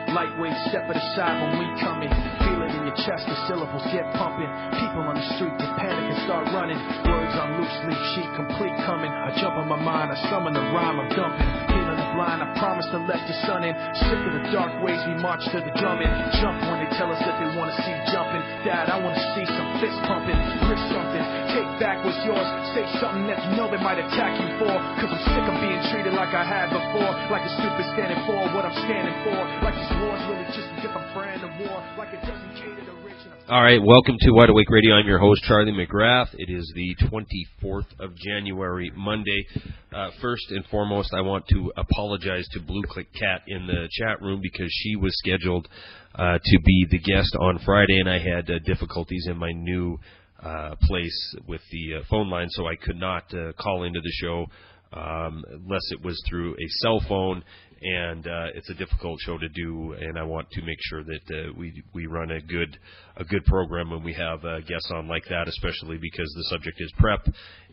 Lightweight, step at the side when we coming. Feel it in your chest, the syllables get pumping. People on the street get panic and start running. Words on loose leaf sheet, complete coming. I jump on my mind, I summon the rhyme, I'm dumping. Feeling the blind, I promise to let the sun in. Sick of the dark ways, we march to the drumming. Jump when they tell us that they want to see jumping. Dad, I want to see some fist pumping. Risk something, take back what's yours. Say something that you know they might attack you for. Cause I'm sick of being treated like I had before. Like a stupid standing for what I'm standing for. Like this war's really just a different brand of war. Like it doesn't cater to rich. All right, welcome to Wide Awake Radio. I'm your host, Charlie McGrath. It is the 24th of January, Monday. First and foremost, I want to apologize to Blue Click Cat in the chat room because she was scheduled to be the guest on Friday, and I had difficulties in my new place with the phone line, so I could not call into the show unless it was through a cell phone. And it's a difficult show to do, and I want to make sure that we run a good program when we have guests on like that, especially because the subject is prep,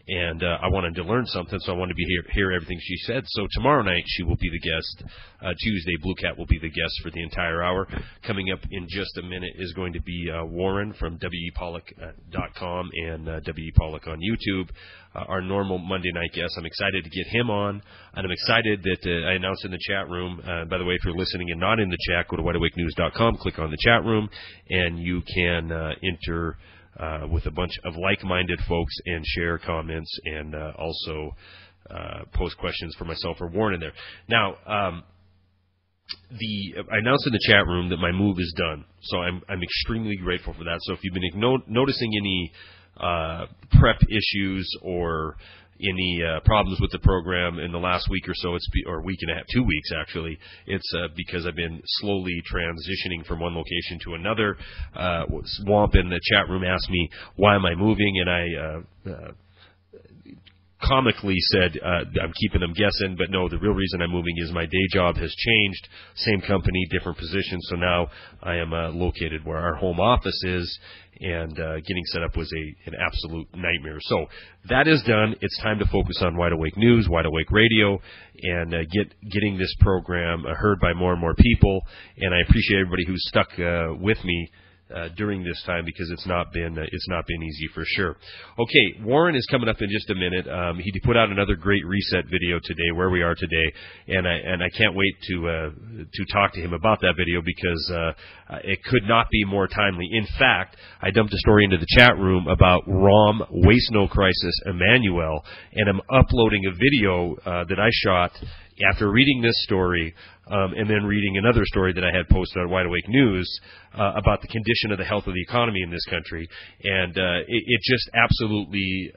and I wanted to learn something, so I wanted to hear everything she said. So tomorrow night she will be the guest. Tuesday, Blue Cat will be the guest for the entire hour. Coming up in just a minute is going to be Warren from wepollock.com and wepollock on YouTube. Our normal Monday night guest. I'm excited to get him on, and I'm excited that I announced in the chat room. By the way, if you're listening and not in the chat, go to wideawakenews.com, click on the chat room, and you can enter with a bunch of like-minded folks and share comments and also post questions for myself or Warren in there. Now, I announced in the chat room that my move is done, so I'm extremely grateful for that. So if you've been noticing any prep issues or any problems with the program in the last week or so, or week and a half, 2 weeks actually, it's because I've been slowly transitioning from one location to another. Swamp in the chat room asked me, why am I moving? And I comically said, I'm keeping them guessing, but no, the real reason I'm moving is my day job has changed. Same company, different position, so now I am located where our home office is, and getting set up was an absolute nightmare. So that is done. It's time to focus on Wide Awake News, Wide Awake Radio, and getting this program heard by more and more people, and I appreciate everybody who's stuck with me during this time, because it's not been easy for sure. Okay, Warren is coming up in just a minute. He put out another great reset video today, where we are today, and I can't wait to talk to him about that video, because it could not be more timely. In fact, I dumped a story into the chat room about ROM Waste No Crisis Emmanuel, and I'm uploading a video that I shot after reading this story, and then reading another story that I had posted on Wide Awake News about the condition of the health of the economy in this country, and it just absolutely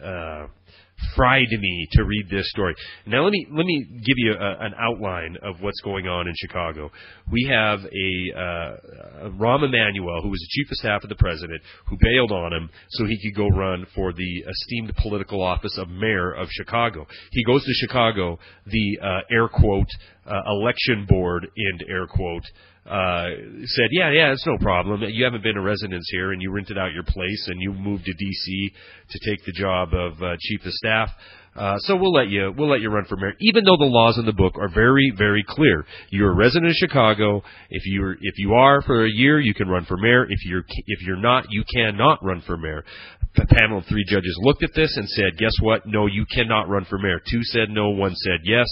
fried me to read this story. Now let me give you an outline of what's going on in Chicago. We have a Rahm Emanuel, who was the chief of staff of the president, who bailed on him so he could go run for the esteemed political office of mayor of Chicago. He goes to Chicago, the air quote election board, end air quote, said, yeah, it's no problem. You haven't been a resident here, and you rented out your place, and you moved to D.C. to take the job of chief of staff. So we'll let you run for mayor, even though the laws in the book are very, very clear. You're a resident of Chicago. If you are for a year, you can run for mayor. If you're not, you cannot run for mayor. A panel of 3 judges looked at this and said, guess what? No, you cannot run for mayor. 2 said no, 1 said yes.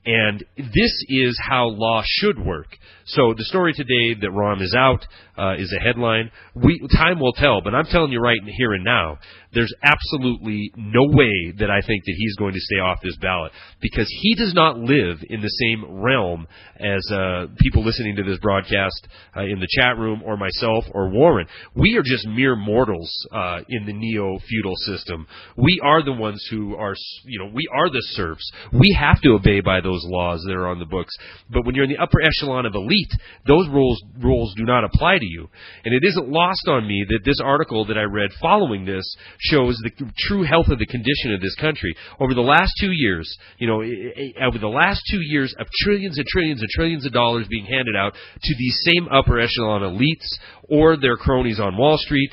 And this is how law should work. So the story today that Rahm is out is a headline. Time will tell, but I'm telling you right here and now, there's absolutely no way that I think that he's going to stay off this ballot, because he does not live in the same realm as people listening to this broadcast in the chat room, or myself, or Warren. We are just mere mortals in the neo-feudal system. We are the ones who are, we are the serfs. We have to obey by those laws that are on the books. But when you're in the upper echelon of elite, those rules do not apply to you. And it isn't lost on me that this article that I read following this shows the true health of the condition of this country. Over the last 2 years, over the last 2 years of trillions and trillions and trillions of dollars being handed out to these same upper echelon elites or their cronies on Wall Street,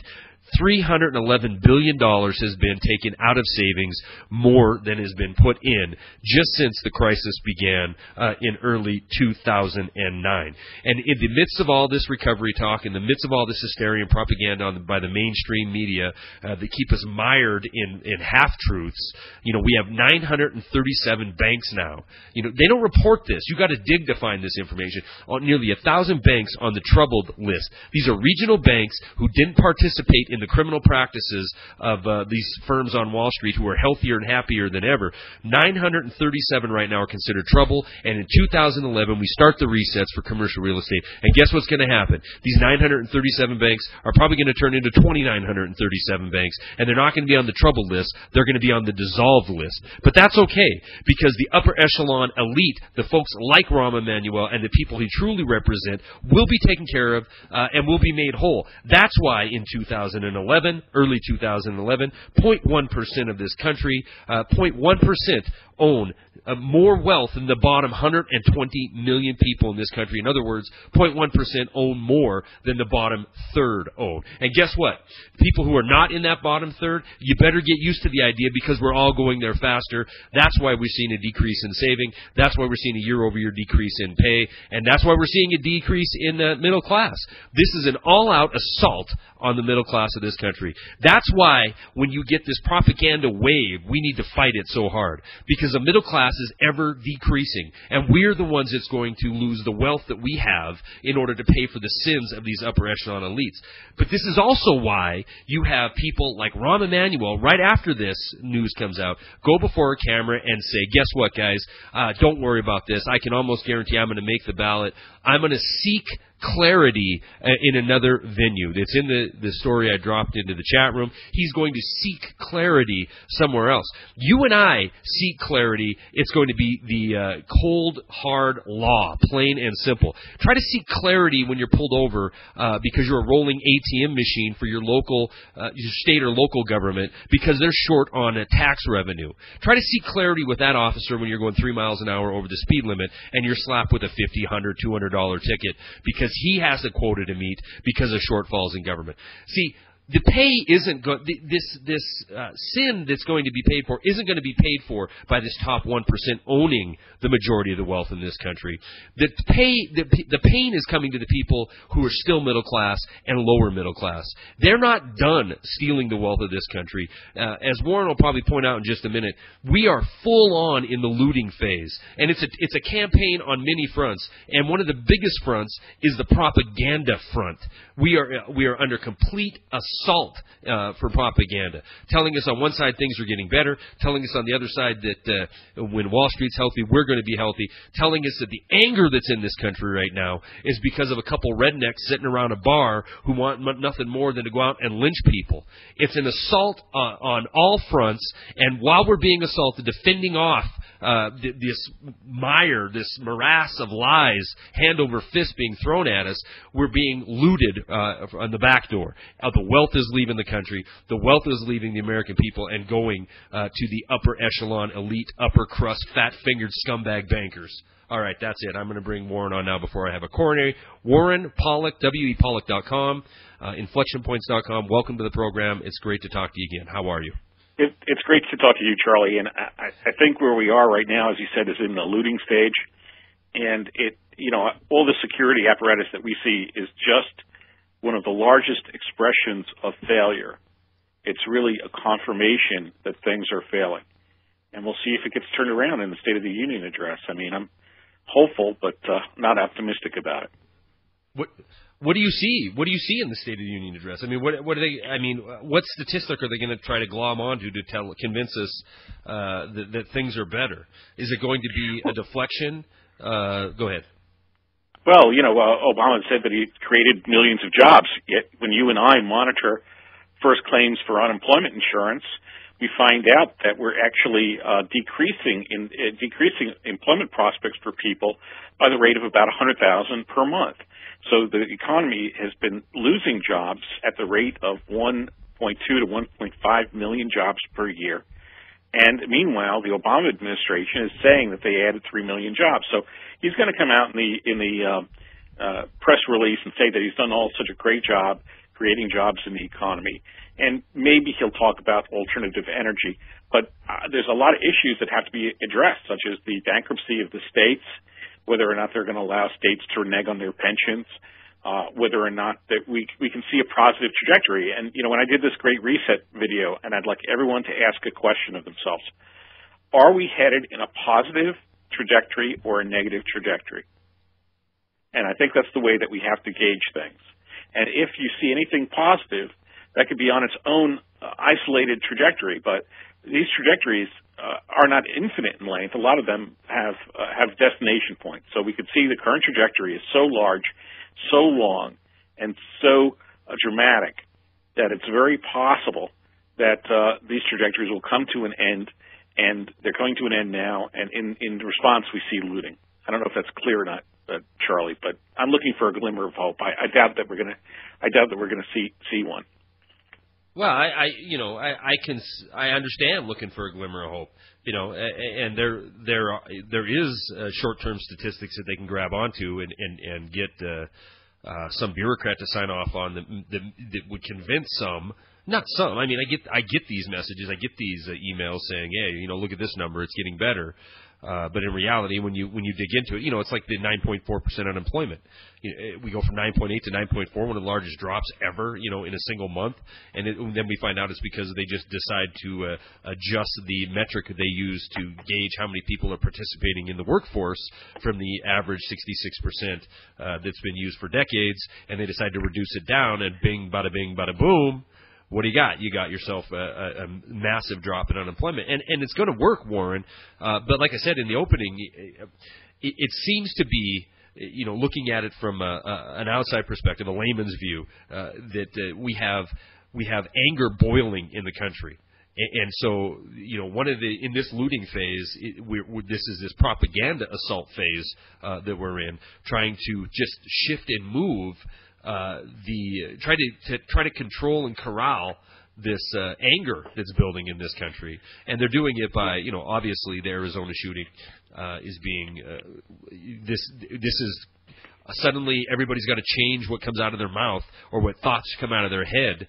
$311 billion has been taken out of savings, more than has been put in just since the crisis began in early 2009. And in the midst of all this recovery talk, in the midst of all this hysteria and propaganda by the mainstream media that keep us mired in half-truths, we have 937 banks now. They don't report this. You got to dig to find this information. On nearly 1,000 banks on the troubled list. These are regional banks who didn't participate in the criminal practices of these firms on Wall Street who are healthier and happier than ever. 937 right now are considered trouble, and in 2011 we start the resets for commercial real estate. And guess what's going to happen? These 937 banks are probably going to turn into 2,937 banks, and they're not going to be on the troubled list. They're going to be on the dissolved list. But that's okay, because the upper echelon elite, the folks like Rahm Emanuel and the people he truly represent, will be taken care of and will be made whole. That's why in 2011, early 2011, 0.1% of this country, 0.1% own more wealth than the bottom 120 million people in this country. In other words, 0.1% own more than the bottom third own. And guess what? People who are not in that bottom third, you better get used to the idea, because we're all going there faster. That's why we're seeing a decrease in saving. That's why we're seeing a year-over-year decrease in pay. And that's why we're seeing a decrease in the middle class. This is an all-out assault on the middle class of this country. That's why when you get this propaganda wave, we need to fight it so hard. Because the middle class is ever decreasing. And we're the ones that's going to lose the wealth that we have in order to pay for the sins of these upper echelon elites. But this is also why you have people like Rahm Emanuel, right after this news comes out, go before a camera and say, guess what, guys? Don't worry about this. I can almost guarantee I'm going to make the ballot. I'm going to seek clarity in another venue. It's in the story I dropped into the chat room. He's going to seek clarity somewhere else. You and I seek clarity. It's going to be the cold, hard law, plain and simple. Try to seek clarity when you're pulled over because you're a rolling ATM machine for your local, your state or local government because they're short on a tax revenue. Try to seek clarity with that officer when you're going 3 miles an hour over the speed limit and you're slapped with a $50, $100, $200 ticket because he has a quota to meet because of shortfalls in government. See, the pay isn't this sin that's going to be paid for isn't going to be paid for by this top 1% owning the majority of the wealth in this country. The pain is coming to the people who are still middle class and lower middle class. They're not done stealing the wealth of this country. As Warren will probably point out in just a minute, we are full on in the looting phase, and it's a campaign on many fronts. And one of the biggest fronts is the propaganda front. We are under complete assault for propaganda, telling us on one side things are getting better, telling us on the other side that when Wall Street's healthy, we're going to be healthy, telling us that the anger that's in this country right now is because of a couple rednecks sitting around a bar who want nothing more than to go out and lynch people. It's an assault on all fronts, and while we're being assaulted, defending off this mire, this morass of lies, hand over fist being thrown at us, we're being looted on the back door. The wealth is leaving the country. The wealth is leaving the American people and going to the upper echelon, elite, upper crust, fat-fingered scumbag bankers. All right, that's it. I'm going to bring Warren on now before I have a coronary. Warren Pollock, wepollock.com, inflectionpoints.com. Welcome to the program. It's great to talk to you again. How are you? It's great to talk to you, Charlie. And I think where we are right now, as you said, is in the looting stage. And all the security apparatus that we see is just one of the largest expressions of failure. It's really a confirmation that things are failing. And we'll see if it gets turned around in the State of the Union address. I mean, I'm hopeful, but not optimistic about it. What do you see? What do you see in the State of the Union address? I mean, what are they? I mean, what statistic are they going to try to glom onto to convince us that things are better? Is it going to be a deflection? Go ahead. Well, Obama said that he created millions of jobs. Yet, when you and I monitor first claims for unemployment insurance, we find out that we're actually decreasing employment prospects for people by the rate of about 100,000 per month. So the economy has been losing jobs at the rate of 1.2 to 1.5 million jobs per year. And meanwhile, the Obama administration is saying that they added 3 million jobs. So he's going to come out in the press release and say that he's done such a great job creating jobs in the economy. And maybe he'll talk about alternative energy. But there's a lot of issues that have to be addressed, such as the bankruptcy of the states, whether or not they're going to allow states to renege on their pensions, whether or not that we can see a positive trajectory. And, when I did this Great Reset video, and I'd like everyone to ask a question of themselves, are we headed in a positive trajectory or a negative trajectory? And I think that's the way that we have to gauge things. And if you see anything positive, that could be on its own isolated trajectory, but these trajectories are not infinite in length. A lot of them have destination points. So we could see the current trajectory is so large, so long, and so dramatic that it's very possible that these trajectories will come to an end, and they're coming to an end now, and in response we see looting. I don't know if that's clear or not, Charlie, but I'm looking for a glimmer of hope. I doubt that we're going to see one. Well, I understand looking for a glimmer of hope, and there is short-term statistics that they can grab onto and get some bureaucrat to sign off on that would convince some. Not some. I mean, I get these messages, I get these emails saying, hey, look at this number, it's getting better. But in reality, when you dig into it, it's like the 9.4% unemployment. We go from 9.8 to 9.4, one of the largest drops ever, in a single month. And then we find out it's because they just decide to adjust the metric they use to gauge how many people are participating in the workforce from the average 66% that's been used for decades, and they decide to reduce it down, and bing, bada boom. What do you got? You got yourself a massive drop in unemployment. And it's going to work, Warren. But like I said in the opening, it seems to be, looking at it from an outside perspective, a layman's view, that we have anger boiling in the country. And so, in this looting phase, this propaganda assault phase that we're in, trying to just shift and move try to control and corral this anger that's building in this country, and they're doing it by obviously the Arizona shooting is being this is suddenly everybody's got to change what comes out of their mouth or what thoughts come out of their head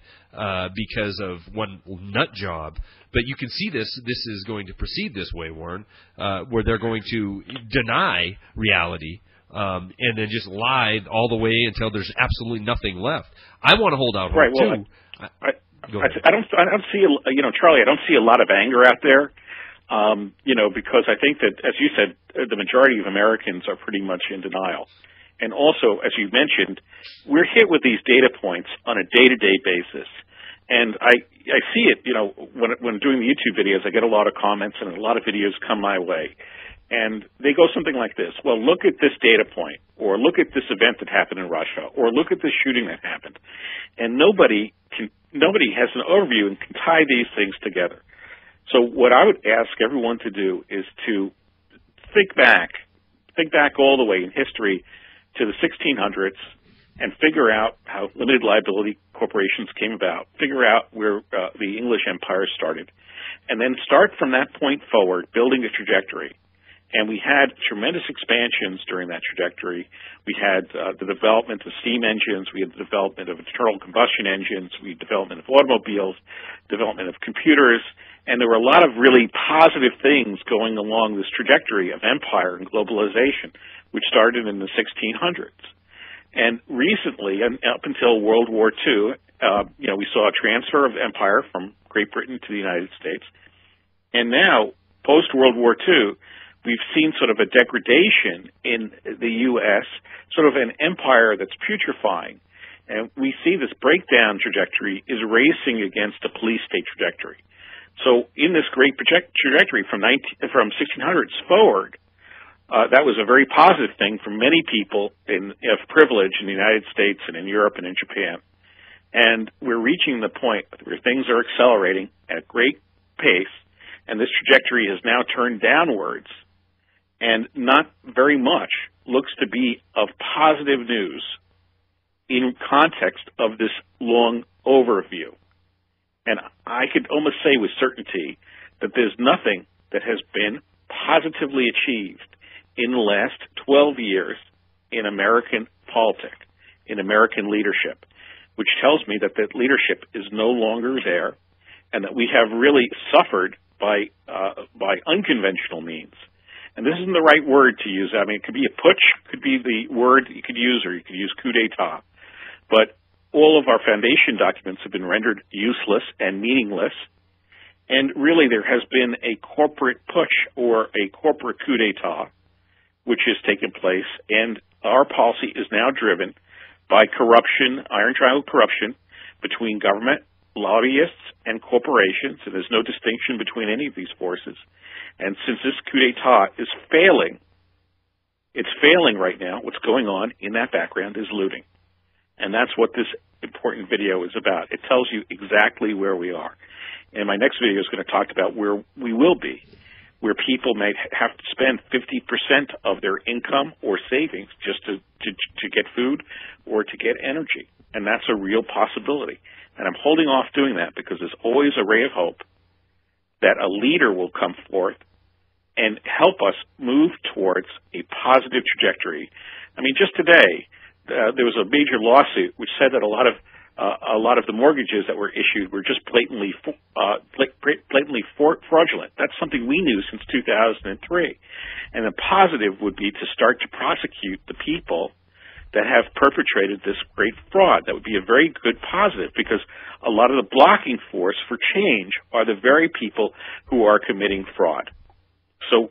because of one nut job. But you can see this is going to proceed this way, Warren, where they're going to deny reality. And then just lie all the way until there's absolutely nothing left. I want to hold out hope, right, well, too. I don't see, Charlie, I don't see a lot of anger out there, because I think that, as you said, the majority of Americans are pretty much in denial. And also, as you mentioned, we're hit with these data points on a day-to-day basis. And I see it, when doing the YouTube videos, I get a lot of comments and a lot of videos come my way. And they go something like this. Well, look at this data point, or look at this event that happened in Russia, or look at this shooting that happened. And nobody has an overview and can tie these things together. So what I would ask everyone to do is to think back all the way in history to the 1600s and figure out how limited liability corporations came about, figure out where the English Empire started, and then start from that point forward, building a trajectory. And we had tremendous expansions during that trajectory. We had the development of steam engines. We had the development of internal combustion engines. We had development of automobiles, development of computers. And there were a lot of really positive things going along this trajectory of empire and globalization, which started in the 1600s. And recently, and up until World War II, we saw a transfer of empire from Great Britain to the United States. And now, post-World War II, we've seen sort of a degradation in the U.S., sort of an empire that's putrefying. And we see this breakdown trajectory is racing against a police state trajectory. So in this great trajectory from 1600s forward, that was a very positive thing for many people of privilege in the United States and in Europe and in Japan. And we're reaching the point where things are accelerating at a great pace, and this trajectory has now turned downwards. And not very much looks to be of positive news in context of this long overview. And I could almost say with certainty that there's nothing that has been positively achieved in the last 12 years in American politics, in American leadership. which tells me that that leadership is no longer there, and that we have really suffered by unconventional means. And this isn't the right word to use. I mean, it could be a putsch, could be the word you could use, or you could use coup d'etat. But all of our foundation documents have been rendered useless and meaningless. And really, there has been a corporate putsch or a corporate coup d'etat, which has taken place. And our policy is now driven by corruption, iron triangle corruption, between government, lobbyists, and corporations. And there's no distinction between any of these forces. And since this coup d'etat is failing, it's failing right now. What's going on in that background is looting. And that's what this important video is about. It tells you exactly where we are. And my next video is going to talk about where we will be, where people may have to spend 50% of their income or savings just to get food or to get energy. And that's a real possibility. And I'm holding off doing that because there's always a ray of hope that a leader will come forth and help us move towards a positive trajectory. I mean, just today, there was a major lawsuit which said that a lot of the mortgages that were issued were just blatantly fraudulent. That's something we knew since 2003. And the positive would be to start to prosecute the people that have perpetrated this great fraud. That would be a very good positive, because a lot of the blocking force for change are the very people who are committing fraud. So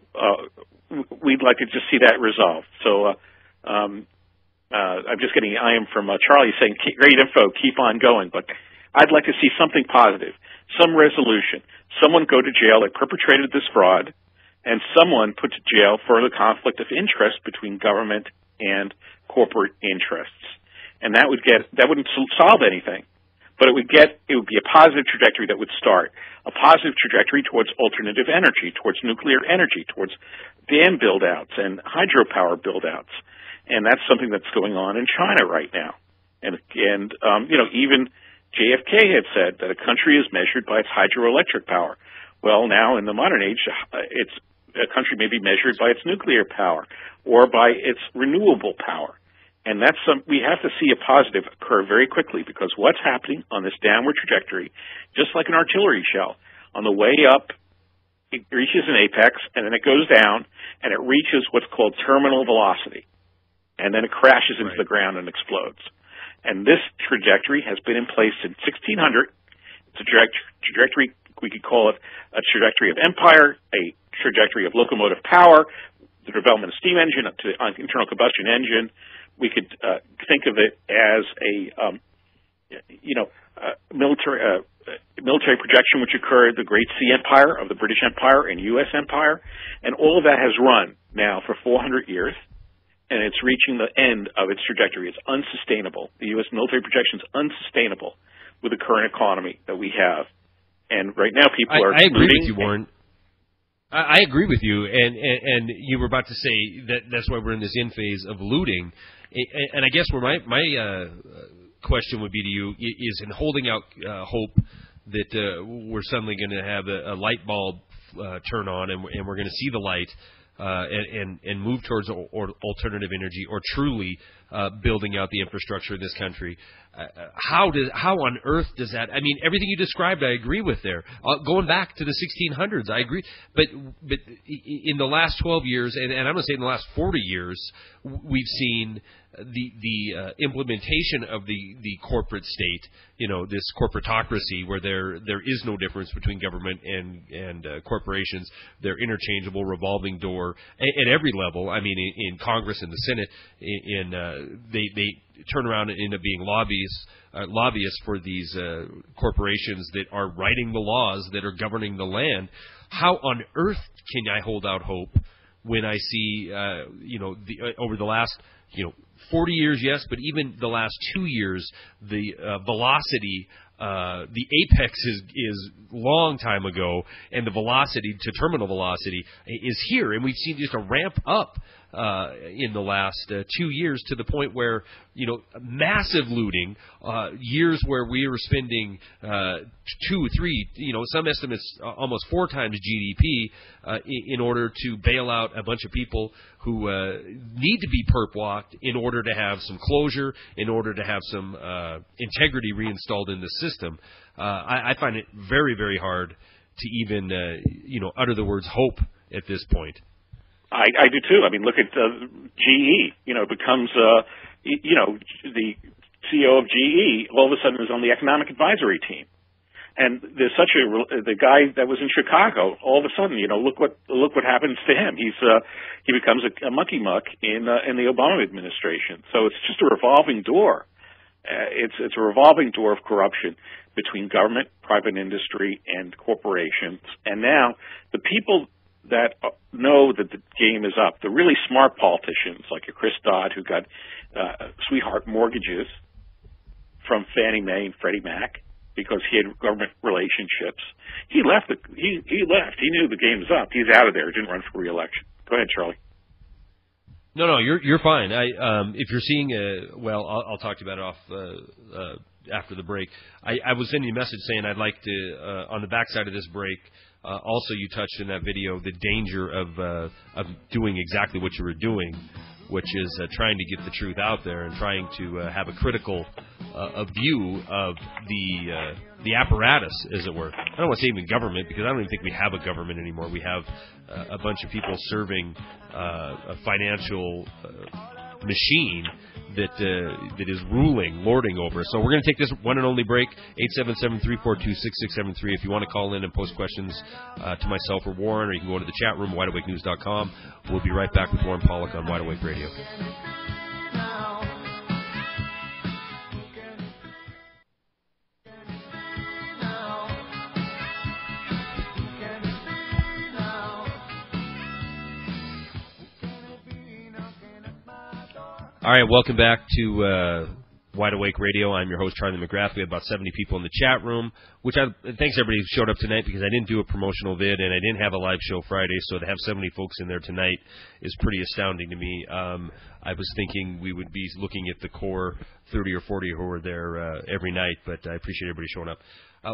we'd like to just see that resolved. So I'm just getting an IM from Charlie saying, great info, keep on going. But I'd like to see something positive, some resolution. Someone go to jail that perpetrated this fraud, and someone put to jail for the conflict of interest between government and corporate interests. And that wouldn't solve anything, but it would be a positive trajectory that would start, a positive trajectory towards alternative energy, towards nuclear energy, towards dam build-outs and hydropower build-outs. And that's something that's going on in China right now. And even JFK had said that a country is measured by its hydroelectric power. Well, now in the modern age, a country may be measured by its nuclear power or by its renewable power. And we have to see a positive occur very quickly, because what's happening on this downward trajectory, just like an artillery shell, on the way up, it reaches an apex, and then it goes down, and it reaches what's called terminal velocity. And then it crashes into the ground and explodes. And this trajectory has been in place since 1600. It's a trajectory, we could call it a trajectory of empire, a trajectory of locomotive power, the development of steam engine up to the internal combustion engine. We could think of it as a military projection which occurred, the Great Sea Empire of the British Empire and U.S. Empire. And all of that has run now for 400 years. And it's reaching the end of its trajectory. It's unsustainable. The U.S. military projection is unsustainable with the current economy that we have. And right now, people are. I agree with you, Warren. I agree with you, and you were about to say that's why we're in this end phase of looting. And I guess where my question would be to you is in holding out hope that we're suddenly going to have a light bulb turn on, and we're going to see the light. And move towards alternative energy, or truly building out the infrastructure of this country. How on earth does that? I mean, everything you described, I agree with there. Going back to the 1600s, I agree. But in the last 12 years, and I'm going to say in the last 40 years, we've seen the implementation of the corporate state, this corporatocracy where there is no difference between government and corporations. They're interchangeable, revolving door at every level. I mean, in Congress and the Senate, they turn around and end up being lobbyists for these corporations that are writing the laws that are governing the land. How on earth can I hold out hope when I see, over the last, 40 years, yes, but even the last 2 years, the velocity, the apex is long time ago, and the velocity to terminal velocity is here, and we've seen just a ramp up in the last 2 years, to the point where, massive looting, years where we were spending 2, 3, some estimates almost 4 times GDP in order to bail out a bunch of people who need to be perp walked in order to have some closure, in order to have some integrity reinstalled in the system. I find it very, very hard to even, utter the words hope at this point. I do too. I mean, look at GE. Becomes, the CEO of GE all of a sudden is on the economic advisory team. And there's the guy that was in Chicago, all of a sudden, look what happens to him. He becomes a monkey muck in the Obama administration. So it's just a revolving door. It's a revolving door of corruption between government, private industry, and corporations. And now the people that know that the game is up, the really smart politicians like your Chris Dodd, who got sweetheart mortgages from Fannie Mae and Freddie Mac because he had government relationships. He left. He left. He knew the game was up. He's out of there. He didn't run for re-election. Go ahead, Charlie. No, you're fine. If you're seeing, I'll talk to you about it off after the break. I was sending you a message saying I'd like to, on the backside of this break, also you touched in that video the danger of doing exactly what you were doing, which is trying to get the truth out there and trying to have a critical view of the apparatus, as it were. I don't want to say even government, because I don't even think we have a government anymore. We have a bunch of people serving a financial machine that is ruling, lording over. So we're going to take this one and only break. 877-342-6673. If you want to call in and post questions to myself or Warren, or you can go to the chat room, wideawakenews.com. We'll be right back with Warren Pollock on Wide Awake Radio. All right, welcome back to Wide Awake Radio. I'm your host, Charlie McGrath. We have about 70 people in the chat room, thanks everybody who showed up tonight, because I didn't do a promotional vid and I didn't have a live show Friday, so to have 70 folks in there tonight is pretty astounding to me. I was thinking we would be looking at the core 30 or 40 who were there every night, but I appreciate everybody showing up.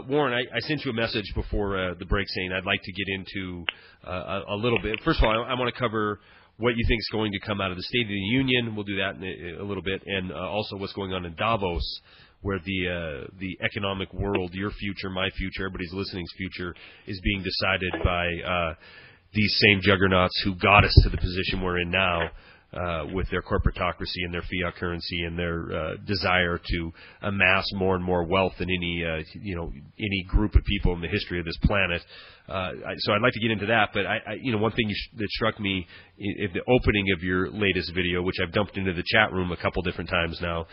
Warren, I sent you a message before the break saying I'd like to get into a little bit. First of all, I want to cover what you think is going to come out of the State of the Union. We'll do that in a little bit, and also what's going on in Davos, where the economic world, your future, my future, everybody's listening's future, is being decided by these same juggernauts who got us to the position we're in now, with their corporatocracy and their fiat currency and their desire to amass more and more wealth than any group of people in the history of this planet. So I'd like to get into that, but one thing that struck me in the opening of your latest video, which I've dumped into the chat room a couple different times now,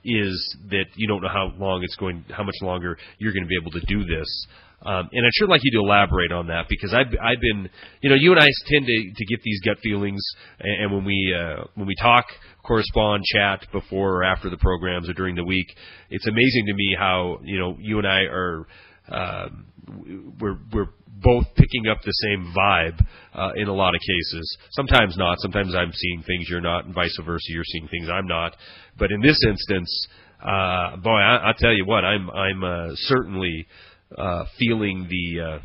is that you don't know how much longer you're going to be able to do this. And I'd sure like you to elaborate on that, because I've been, you and I tend to get these gut feelings, and when we talk, correspond, chat before or after the programs or during the week, it's amazing to me how, you and I are, we're both picking up the same vibe in a lot of cases. Sometimes not. Sometimes I'm seeing things you're not, and vice versa. You're seeing things I'm not. But in this instance, boy, I'll tell you what, I'm certainly feeling the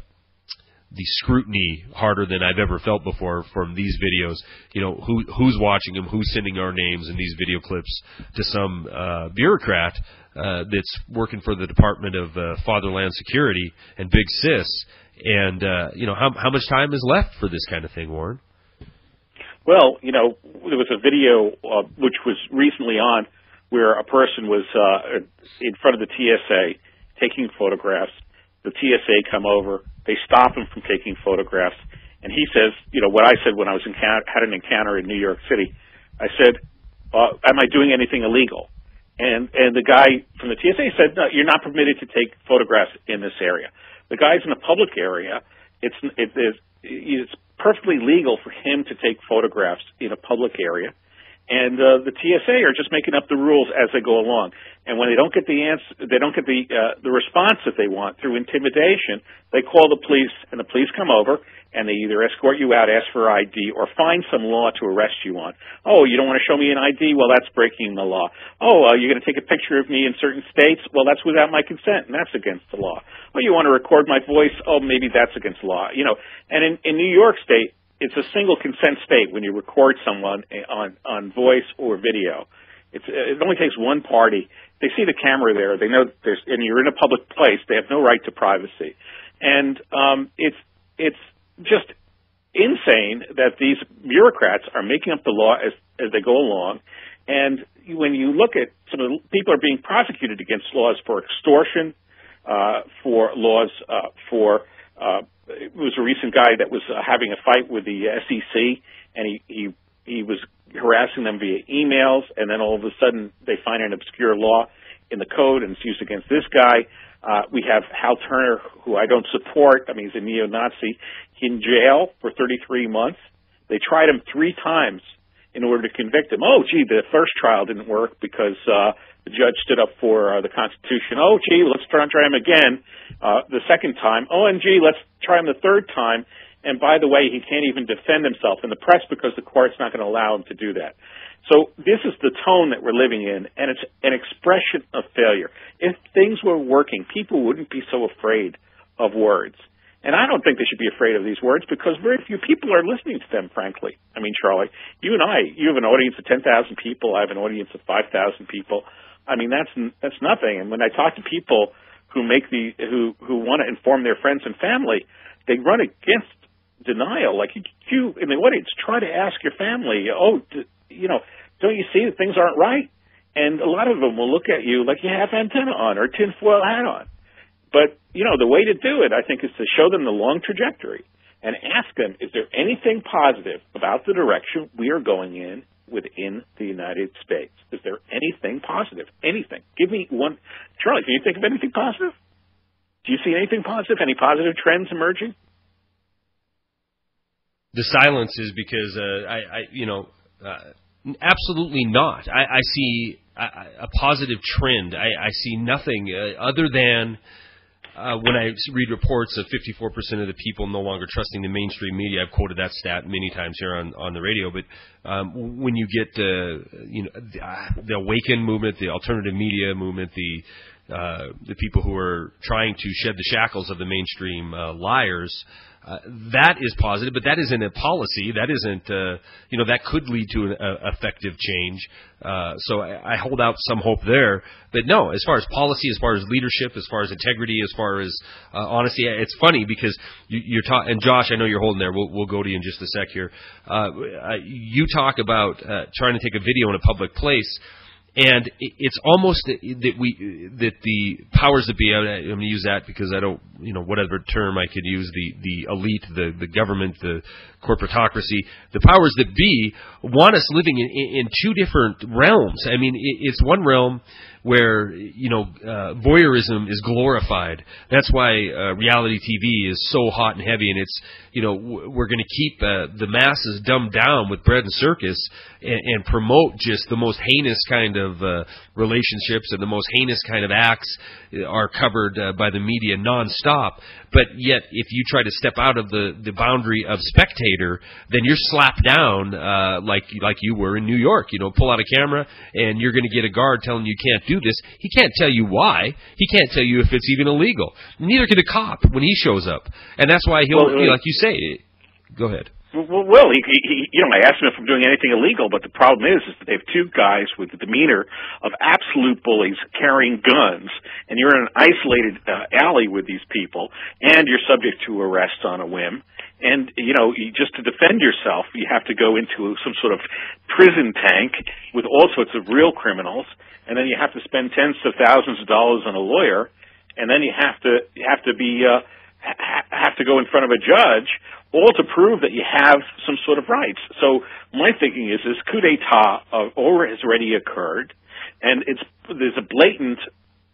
scrutiny harder than I've ever felt before from these videos. Who's watching them, who's sending our names in these video clips to some bureaucrat that's working for the Department of Fatherland Security and Big Sis. And, how much time is left for this kind of thing, Warren? Well, there was a video which was recently on where a person was in front of the TSA taking photographs. The TSA come over, they stop him from taking photographs, and he says, what I said when I had an encounter in New York City. I said, am I doing anything illegal? And the guy from the TSA said, no, you're not permitted to take photographs in this area. The guy's in a public area. It's perfectly legal for him to take photographs in a public area, and the TSA are just making up the rules as they go along. And when they don't get the answer, they don't get the response that they want through intimidation, they call the police, and the police come over, and they either escort you out, ask for ID, or find some law to arrest you on. Oh, you don't want to show me an ID? Well, that's breaking the law. Oh, you're going to take a picture of me in certain states? Well, that's without my consent, and that's against the law. Oh, you want to record my voice? Oh, maybe that's against the law. You know, and in New York State, it's a single consent state when you record someone on voice or video. It only takes one party. They see the camera there. They know and you're in a public place. They have no right to privacy, and it's just insane that these bureaucrats are making up the law as they go along. And when you look at some of the people are being prosecuted against laws for extortion, for laws it was a recent guy that was having a fight with the SEC, and he was harassing them via emails, and then all of a sudden they find an obscure law in the code and it's used against this guy. We have Hal Turner, who I don't support. I mean, he's a neo-Nazi, in jail for 33 months. They tried him 3 times in order to convict him. Oh, gee, the first trial didn't work because the judge stood up for the Constitution. Oh, gee, let's try him again the second time. OMG, let's try him the third time. And by the way, he can't even defend himself in the press because the court's not going to allow him to do that. So this is the tone that we're living in, and it's an expression of failure. If things were working, people wouldn't be so afraid of words. And I don't think they should be afraid of these words because very few people are listening to them, frankly. I mean, Charlie, you have an audience of 10,000 people. I have an audience of 5,000 people. I mean, that's nothing. And when I talk to people who want to inform their friends and family, they run against denial. Like you in the audience, try to ask your family, don't you see that things aren't right? And a lot of them will look at you like you have antenna on or a tinfoil hat on. But, the way to do it, I think, is to show them the long trajectory and ask them, is there anything positive about the direction we are going in within the United States? Is there anything positive? Anything? Give me one. Charlie, can you think of anything positive? Do you see anything positive? Any positive trends emerging? The silence is because absolutely not. I see a positive trend. I see nothing other than when I read reports of 54% of the people no longer trusting the mainstream media. I've quoted that stat many times here on the radio. But when you get the Awaken movement, the alternative media movement, the people who are trying to shed the shackles of the mainstream liars. That is positive, but that isn't a policy. That isn't, that could lead to an effective change. So I hold out some hope there. But no, as far as policy, as far as leadership, as far as integrity, as far as honesty, it's funny because you're talking, and Josh, I know you're holding there. We'll go to you in just a sec here. You talk about trying to take a video in a public place. And it's almost that the powers that be, I'm going to use that because I don't, whatever term I could use, the elite, the government, the corporatocracy, the powers that be want us living in 2 different realms. I mean, it's one realm where, voyeurism is glorified. That's why reality TV is so hot and heavy, and it's, we're going to keep the masses dumbed down with bread and circus and promote just the most heinous kind of relationships and the most heinous kind of acts are covered by the media nonstop. But yet, if you try to step out of the boundary of spectator, then you're slapped down like you were in New York. Pull out a camera and you're going to get a guard telling you can't do this. He can't tell you why. He can't tell you if it's even illegal. Neither can a cop when he shows up. And that's why he'll, like you say, go ahead. Well, I asked him if I'm doing anything illegal, but the problem is that they have 2 guys with the demeanor of absolute bullies carrying guns, and you're in an isolated alley with these people, and you're subject to arrest on a whim. And, just to defend yourself, you have to go into some sort of prison tank with all sorts of real criminals, and then you have to spend tens of thousands of dollars on a lawyer, and then you have to go in front of a judge, all to prove that you have some sort of rights. So my thinking is this coup d'etat has already occurred, and there's a blatant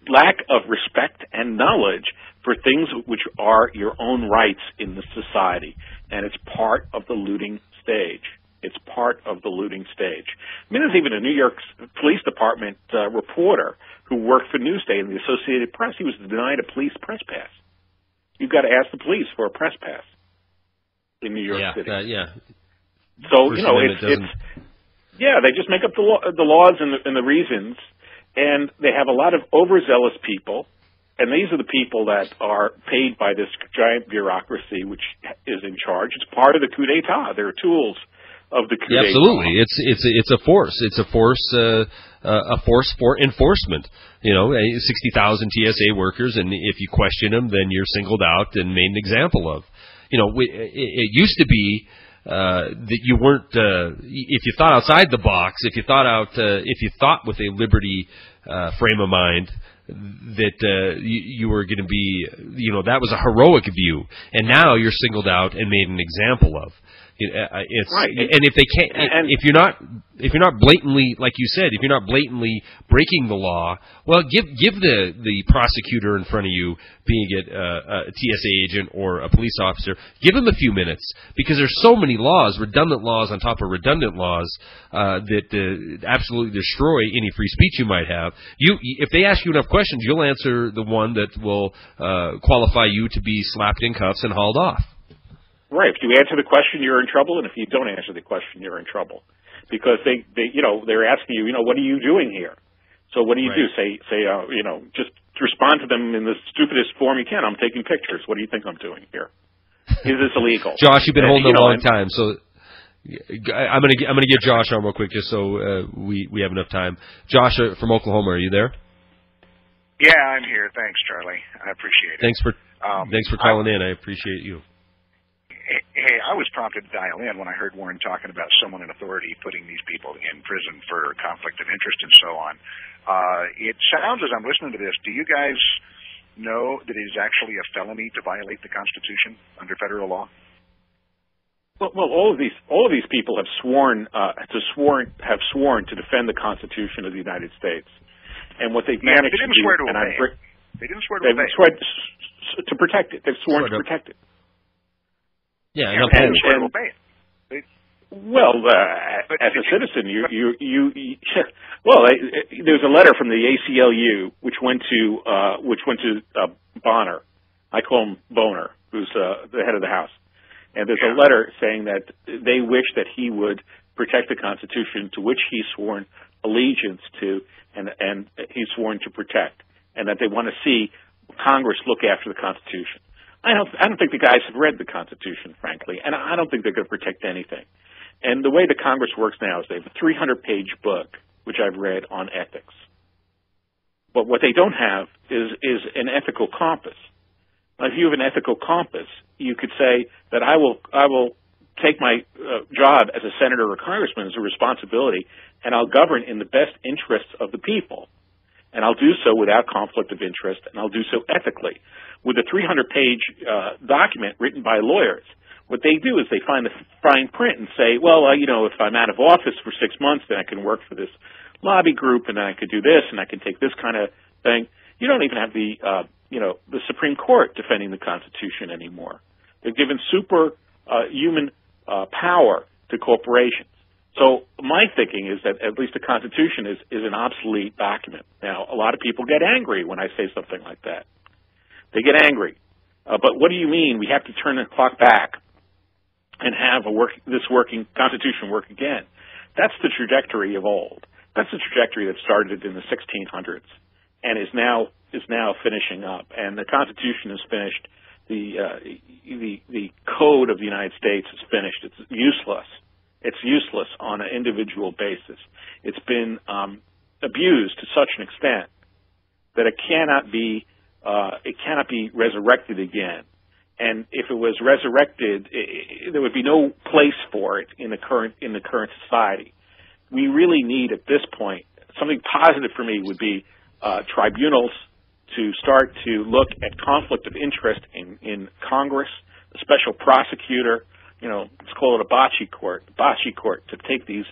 lack of respect and knowledge for things which are your own rights in the society, and it's part of the looting stage. It's part of the looting stage. I mean, there's even a New York Police Department reporter who worked for Newsday in the Associated Press. He was denied a police press pass. You've got to ask the police for a press pass in New York City. So, First they just make up the laws and the reasons, and they have a lot of overzealous people, and these are the people that are paid by this giant bureaucracy which is in charge. It's part of the coup d'etat. They're tools of the coup d'etat. Absolutely. It's a force. It's a force for enforcement. 60,000 TSA workers, and if you question them, then you're singled out and made an example of. It used to be that you weren't, if you thought outside the box, if you thought with a liberty frame of mind, that you were going to be, that was a heroic view, and now you're singled out and made an example of. It's right. And if they can't, if you're not blatantly, like you said, if you're not blatantly breaking the law, well, give the prosecutor in front of you, being it a TSA agent or a police officer, give him a few minutes, because there's so many laws, redundant laws on top of redundant laws, that absolutely destroy any free speech you might have. If they ask you enough questions, you'll answer the one that will qualify you to be slapped in cuffs and hauled off. Right. If you answer the question, you're in trouble, and if you don't answer the question, you're in trouble, because they're asking you, what are you doing here? So what do you do? Say, just respond to them in the stupidest form you can. I'm taking pictures. What do you think I'm doing here? Is this illegal? Josh, you've been holding a long time, so I'm gonna get Josh on real quick, just so we have enough time. Josh from Oklahoma, are you there? Yeah, I'm here. Thanks, Charlie. I appreciate it. Thanks for calling in. I appreciate you. Hey, I was prompted to dial in when I heard Warren talking about someone in authority putting these people in prison for conflict of interest and so on. It sounds, as I'm listening to this, do you guys know that it is actually a felony to violate the Constitution under federal law? Well, all of these people have sworn to defend the Constitution of the United States, and what they've managed they didn't to do, swear to obey. They didn't swear to obey. They've sworn to protect it. They've sworn to protect it. Yeah, and swear to obey it. Well, as a citizen, there's a letter from the ACLU which went to Bonner. I call him Boner, who's the head of the House. And there's a letter saying that they wish that he would protect the Constitution, to which he's sworn allegiance to, and he's sworn to protect, and that they want to see Congress look after the Constitution. I don't think the guys have read the Constitution, frankly, and I don't think they're going to protect anything. And the way the Congress works now is they have a 300-page book, which I've read, on ethics. But what they don't have is an ethical compass. Now, if you have an ethical compass, you could say that I will take my job as a senator or congressman as a responsibility, and I'll govern in the best interests of the people. And I'll do so without conflict of interest, and I'll do so ethically. With a 300-page document written by lawyers, what they do is they find the fine print and say, well, if I'm out of office for 6 months, then I can work for this lobby group, and then I could do this, and I can take this kind of thing. You don't even have the Supreme Court defending the Constitution anymore. They've given superhuman power to corporations. So my thinking is that at least the Constitution is an obsolete document. Now, a lot of people get angry when I say something like that. They get angry. But what do you mean we have to turn the clock back and have this working Constitution work again? That's the trajectory of old. That's the trajectory that started in the 1600s and is now finishing up. And the Constitution is finished. The Code of the United States is finished. It's useless. It's useless on an individual basis. It's been abused to such an extent that it cannot be resurrected again. And if it was resurrected, there would be no place for it in the current society. We really need, at this point, something positive for me would be tribunals to start to look at conflict of interest in Congress, a special prosecutor. Let's call it a bocce court to take these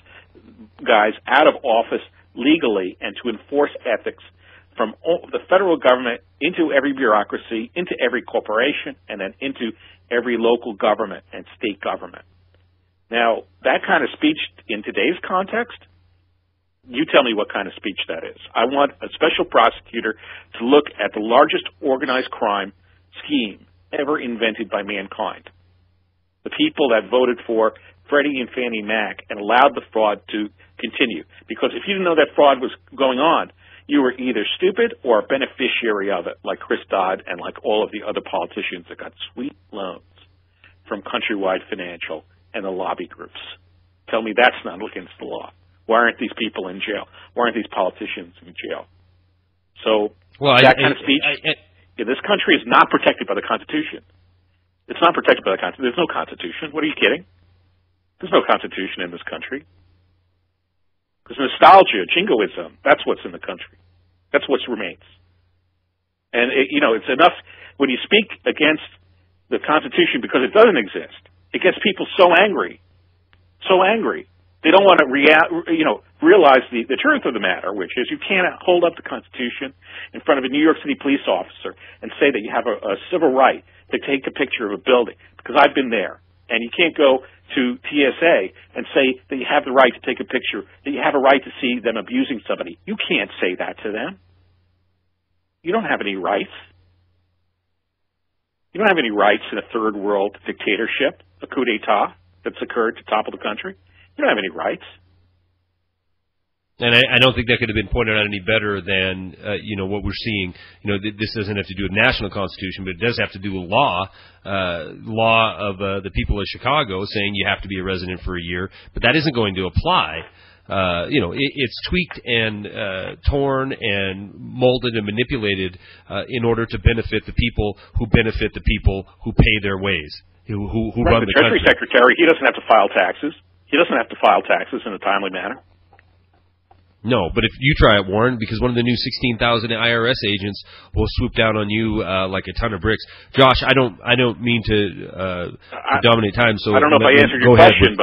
guys out of office legally and to enforce ethics from the federal government into every bureaucracy, into every corporation, and then into every local government and state government. Now, that kind of speech in today's context, you tell me what kind of speech that is. I want a special prosecutor to look at the largest organized crime scheme ever invented by mankind. The people that voted for Freddie and Fannie Mac and allowed the fraud to continue. Because if you didn't know that fraud was going on, you were either stupid or a beneficiary of it, like Chris Dodd and like all of the other politicians that got sweet loans from Countrywide Financial and the lobby groups. Tell me that's not against the law. Why aren't these people in jail? Why aren't these politicians in jail? So that kind of speech in this country is not protected by the Constitution. It's not protected by the Constitution. There's no Constitution. What are you kidding? There's no Constitution in this country. There's nostalgia, jingoism. That's what's in the country. That's what remains. And, it's enough when you speak against the Constitution because it doesn't exist. It gets people so angry. So angry. They don't want to realize the truth of the matter, which is you can't hold up the Constitution in front of a New York City police officer and say that you have a civil right to take a picture of a building, because I've been there. And you can't go to TSA and say that you have the right to take a picture, that you have a right to see them abusing somebody. You can't say that to them. You don't have any rights. You don't have any rights in a third world dictatorship, a coup d'etat that's occurred to topple the country. You don't have any rights. And I don't think that could have been pointed out any better than, what we're seeing. This doesn't have to do with national constitution, but it does have to do with law of the people of Chicago saying you have to be a resident for a year. But that isn't going to apply. It's tweaked and torn and molded and manipulated in order to benefit the people who pay their ways, who run the country. The Treasury Secretary, he doesn't have to file taxes. He doesn't have to file taxes in a timely manner. No, but if you try it, Warren, because one of the new 16,000 IRS agents will swoop down on you like a ton of bricks. Josh, I don't mean to dominate time. So I don't know if I answered your question,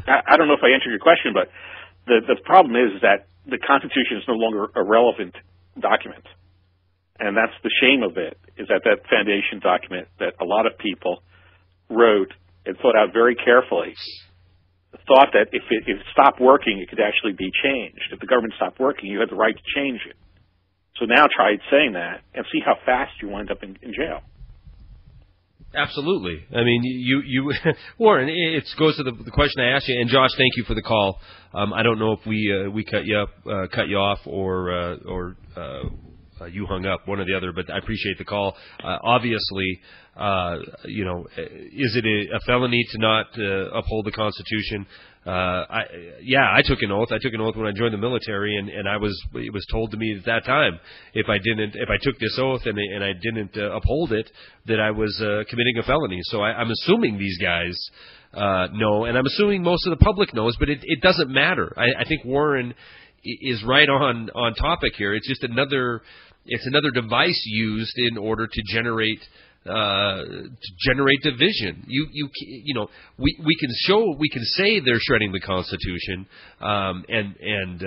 I don't know if I answered your question, but the problem is that the Constitution is no longer a relevant document, and that's the shame of it. Is that foundation document that a lot of people wrote and thought out very carefully. Thought that if it stopped working, it could actually be changed. If the government stopped working, you had the right to change it. So now try saying that and see how fast you wind up in jail. Absolutely. I mean, you Warren, it goes to the question I asked you. And Josh, thank you for the call. I don't know if we cut you off or you hung up, one or the other, but I appreciate the call. Obviously, is it a felony to not uphold the Constitution? I took an oath. I took an oath when I joined the military, and it was told to me at that time if I took this oath and I didn't uphold it, that I was committing a felony. So I'm assuming these guys know, and I'm assuming most of the public knows, but it doesn't matter. I think Warren is right on topic here. It's just another device used in order to generate division. We can say they're shredding the Constitution, and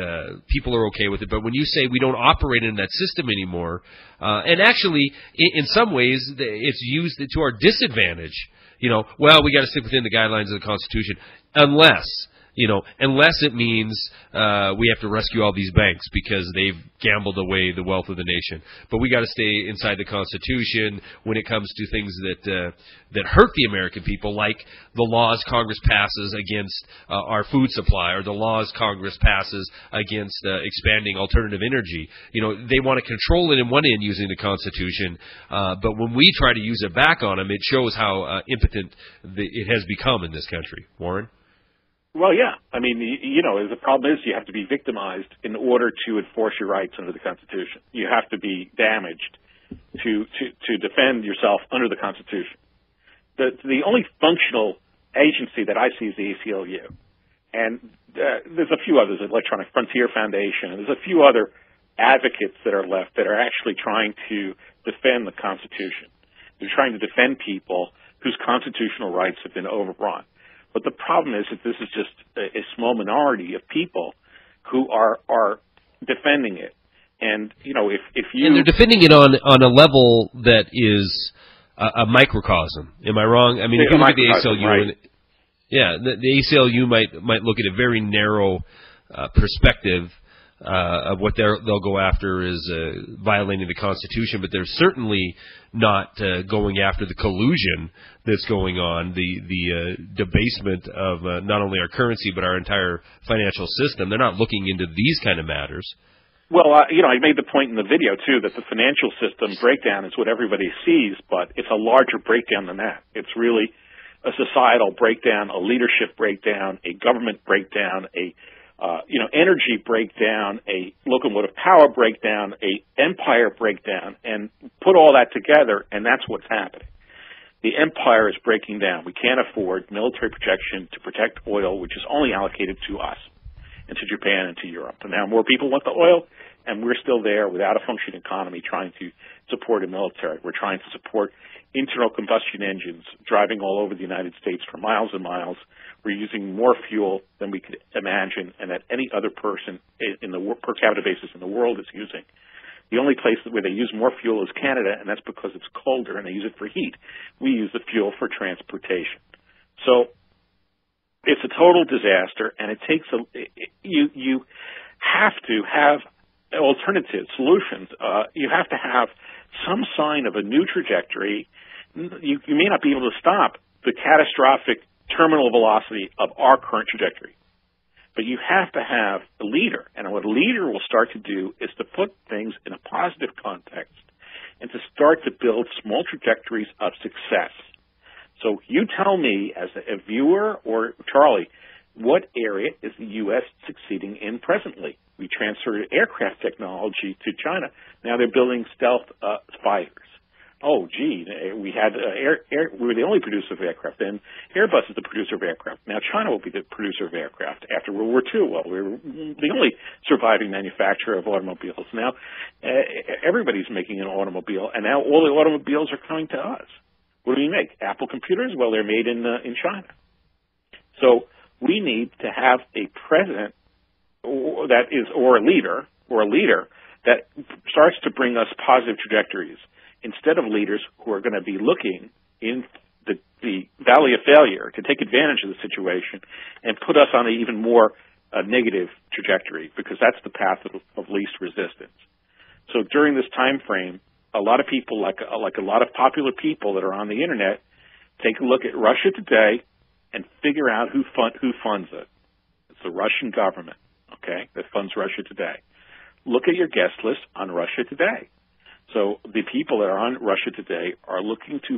people are okay with it. But when you say we don't operate in that system anymore, and actually in some ways it's used to our disadvantage. We got to stick within the guidelines of the Constitution, unless it means we have to rescue all these banks because they've gambled away the wealth of the nation. But we got to stay inside the Constitution when it comes to things that hurt the American people, like the laws Congress passes against our food supply, or the laws Congress passes against expanding alternative energy. They want to control it in one end using the Constitution, but when we try to use it back on them, it shows how impotent it has become in this country. Warren? Well, yeah. I mean, the problem is you have to be victimized in order to enforce your rights under the Constitution. You have to be damaged to defend yourself under the Constitution. The only functional agency that I see is the ACLU. And there's a few others, Electronic Frontier Foundation, and there's a few other advocates that are left that are actually trying to defend the Constitution. They're trying to defend people whose constitutional rights have been overrun. But the problem is that this is just a small minority of people who are defending it. And, if you... And they're defending it on a level that is a microcosm. Am I wrong? I mean, if you look at the ACLU... Right. Yeah, the ACLU might look at a very narrow perspective of what they'll go after is violating the Constitution, but they're certainly not going after the collusion that's going on, the debasement of not only our currency but our entire financial system. They're not looking into these kind of matters. Well, I made the point in the video, too, that the financial system breakdown is what everybody sees, but it's a larger breakdown than that. It's really a societal breakdown, a leadership breakdown, a government breakdown, a energy breakdown, a locomotive power breakdown, a empire breakdown, and put all that together, and that's what's happening. The empire is breaking down. We can't afford military protection to protect oil, which is only allocated to us and to Japan and to Europe. And now more people want the oil, and we're still there without a functioning economy trying to support a military. We're trying to support internal combustion engines driving all over the United States for miles and miles. We're using more fuel than we could imagine and that any other person in the per capita basis in the world is using. The only place where they use more fuel is Canada, and that's because it's colder and they use it for heat. We use the fuel for transportation. So it's a total disaster, and it takes you have to have alternative solutions. You have to have some sign of a new trajectory. You may not be able to stop the catastrophic terminal velocity of our current trajectory, but you have to have a leader. And what a leader will start to do is to put things in a positive context and to start to build small trajectories of success. So you tell me, as a viewer, or Charlie, what area is the U.S. succeeding in presently? We transferred aircraft technology to China. Now they're building stealth fighters. Oh, gee, we were the only producer of aircraft. Then Airbus is the producer of aircraft. Now China will be the producer of aircraft after World War II. Well, we're the only surviving manufacturer of automobiles. Now everybody's making an automobile, and now all the automobiles are coming to us. What do we make? Apple computers? Well, they're made in China. So we need to have a president or a leader that starts to bring us positive trajectories instead of leaders who are going to be looking in the valley of failure to take advantage of the situation and put us on an even more negative trajectory, because that's the path of least resistance. So during this time frame, a lot of people, like a lot of popular people that are on the internet, take a look at Russia Today and figure out who funds it. It's the Russian government, okay, that funds Russia Today. Look at your guest list on Russia Today. So the people that are on Russia Today are looking to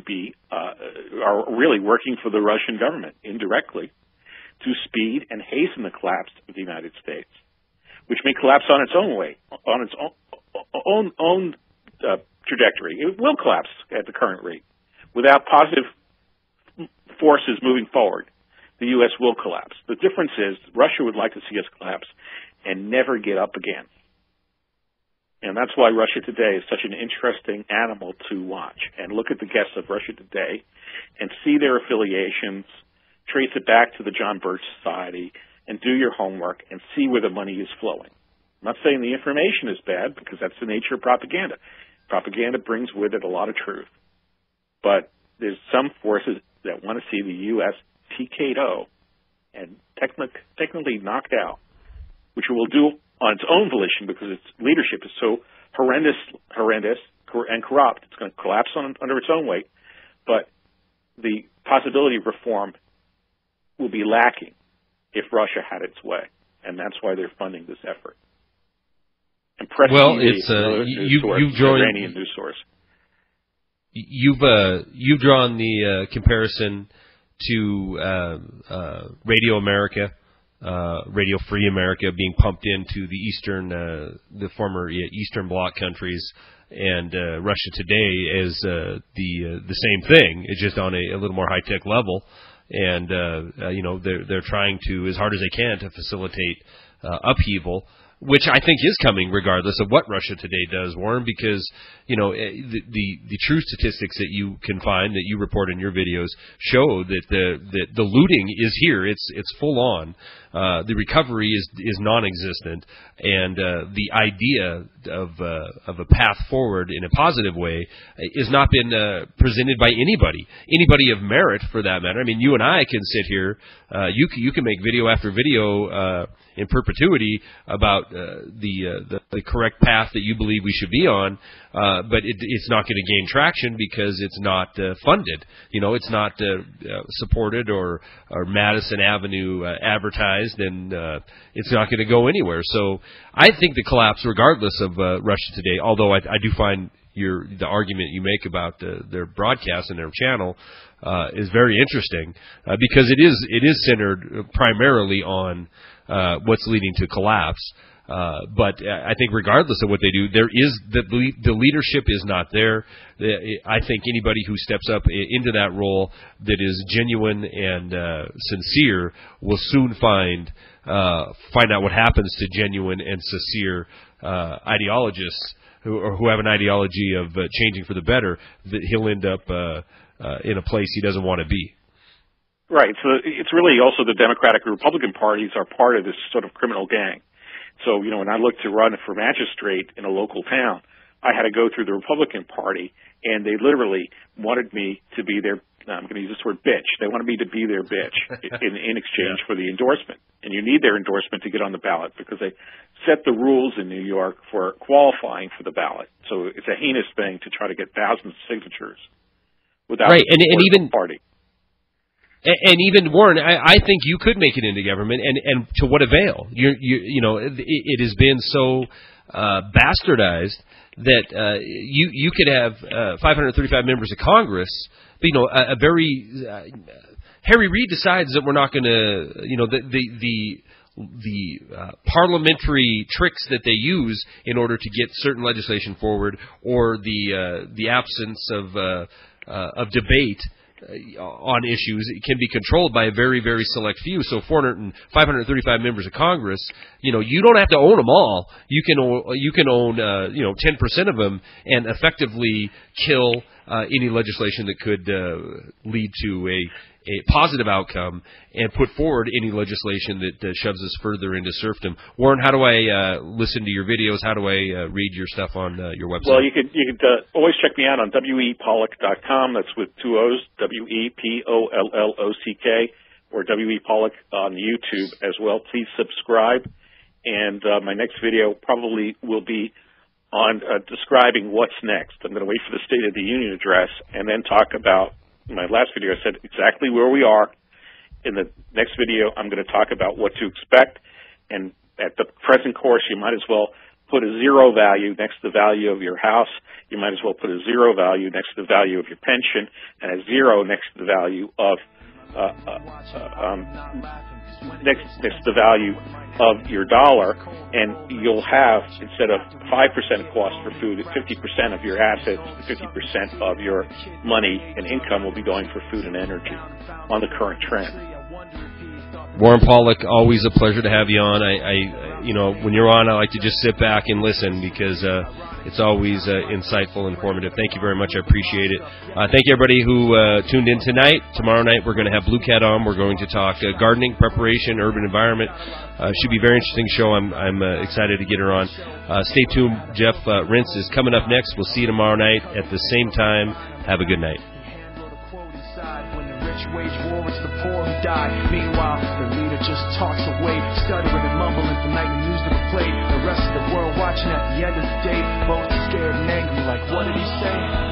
are really working for the Russian government indirectly to speed and hasten the collapse of the United States, which may collapse on its own way, on its own trajectory. It will collapse at the current rate. Without positive forces moving forward, the U.S. will collapse. The difference is Russia would like to see us collapse and never get up again. And that's why Russia Today is such an interesting animal to watch. And look at the guests of Russia Today and see their affiliations, trace it back to the John Birch Society, and do your homework and see where the money is flowing. I'm not saying the information is bad, because that's the nature of propaganda. Propaganda brings with it a lot of truth. But there's some forces that want to see the U.S. TK'd and technically knocked out, which it will do on its own volition because its leadership is so horrendous and corrupt. It's going to collapse under its own weight. But the possibility of reform will be lacking if Russia had its way. And that's why they're funding this effort. And Press TV is another Iranian news source. You've drawn the comparison to Radio America, Radio Free America being pumped into the former Eastern Bloc countries, and Russia Today is the same thing. It's just on a little more high tech level, and they're trying to, as hard as they can, to facilitate upheaval, which I think is coming regardless of what Russia Today does, Warren, because, the true statistics that you can find, that you report in your videos, show that the looting is here. It's full on. the recovery is non-existent, and the idea of a path forward in a positive way has not been presented by anybody of merit, for that matter. I mean, you and I can sit here. You can make video after video in perpetuity about the correct path that you believe we should be on, but it's not going to gain traction because it's not funded. It's not supported or Madison Avenue advertised, and it's not going to go anywhere. So I think the collapse, regardless of Russia Today, although I do find the argument you make about their broadcast and their channel is very interesting, because it is centered primarily on what's leading to collapse. But I think regardless of what they do, there is the leadership is not there. I think anybody who steps up into that role that is genuine and sincere will soon find out what happens to genuine and sincere ideologists who have an ideology of changing for the better. That he'll end up in a place he doesn't want to be. Right. So it's really also the Democratic and Republican parties are part of this sort of criminal gang. So, when I looked to run for magistrate in a local town, I had to go through the Republican Party, and they literally wanted me to be their, I'm going to use this word, bitch. They wanted me to be their bitch in exchange for the endorsement. And you need their endorsement to get on the ballot because they set the rules in New York for qualifying for the ballot. So it's a heinous thing to try to get thousands of signatures without the even party. And even, Warren, I think you could make it into government, and to what avail? It has been so bastardized that you could have 535 members of Congress, but a very Harry Reid decides that we're not going to, the parliamentary tricks that they use in order to get certain legislation forward, or the absence of debate on issues, it can be controlled by a very, very select few. So 535 members of Congress, you don't have to own them all. You can own 10% of them and effectively kill any legislation that could lead to a positive outcome, and put forward any legislation that shoves us further into serfdom. Warren, how do I listen to your videos? How do I read your stuff on your website? Well, you could always check me out on wepollock.com. That's with two O's, WEPOLLOCK, or WEPollock on YouTube as well. Please subscribe. And my next video probably will be on describing what's next. I'm going to wait for the State of the Union address and then talk about, in my last video I said exactly where we are. In the next video I'm going to talk about what to expect, and at the present course you might as well put a zero value next to the value of your house. You might as well put a zero value next to the value of your pension, and a zero next to the value of next to the value of your dollar, and you'll have, instead of 5% cost for food, 50% of your assets, 50% of your money and income will be going for food and energy on the current trend. Warren Pollock, always a pleasure to have you on. When you're on, I like to just sit back and listen because it's always insightful and informative. Thank you very much. I appreciate it. Thank you, everybody who tuned in tonight. Tomorrow night, we're going to have Blue Cat on. We're going to talk gardening, preparation, urban environment. Should be a very interesting show. I'm excited to get her on. Stay tuned. Jeff Rintz is coming up next. We'll see you tomorrow night at the same time. Have a good night. Wage war, it's the poor who die. Meanwhile, the leader just talks away, stuttering and mumbling for nightly news to play. The rest of the world watching at the end of the day, both scared and angry, like, what did he say?